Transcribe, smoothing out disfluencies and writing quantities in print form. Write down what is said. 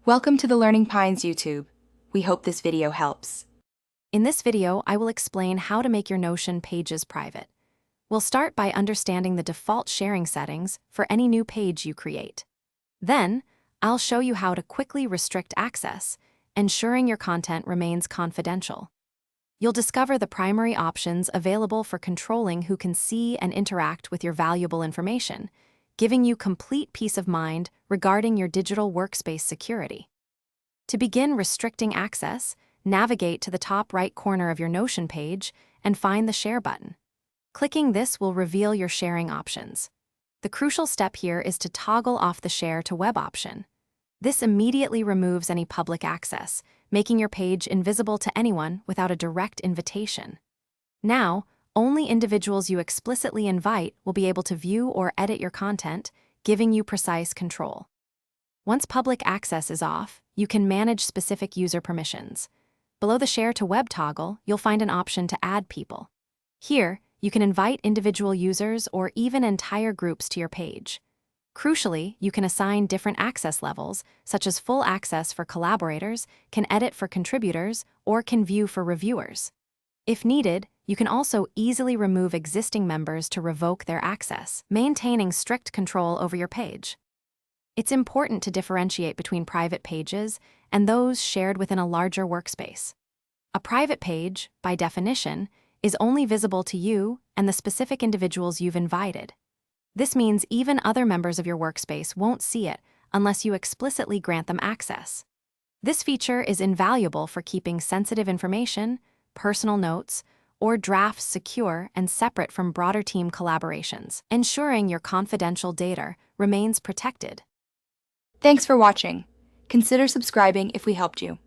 Welcome to the Learning Pines YouTube. We hope this video helps. In this video, I will explain how to make your Notion pages private. We'll start by understanding the default sharing settings for any new page you create. Then, I'll show you how to quickly restrict access, ensuring your content remains confidential. You'll discover the primary options available for controlling who can see and interact with your valuable information, giving you complete peace of mind regarding your digital workspace security. To begin restricting access, navigate to the top right corner of your Notion page and find the Share button. Clicking this will reveal your sharing options. The crucial step here is to toggle off the Share to Web option. This immediately removes any public access, making your page invisible to anyone without a direct invitation. Now, only individuals you explicitly invite will be able to view or edit your content, giving you precise control. Once public access is off, you can manage specific user permissions. Below the Share to Web toggle, you'll find an option to add people. Here, you can invite individual users or even entire groups to your page. Crucially, you can assign different access levels, such as full access for collaborators, can edit for contributors, or can view for reviewers. If needed, you can also easily remove existing members to revoke their access, maintaining strict control over your page. It's important to differentiate between private pages and those shared within a larger workspace. A private page, by definition, is only visible to you and the specific individuals you've invited. This means even other members of your workspace won't see it unless you explicitly grant them access. This feature is invaluable for keeping sensitive information, personal notes, or drafts secure and separate from broader team collaborations, ensuring your confidential data remains protected. Thanks for watching. Consider subscribing if we helped you.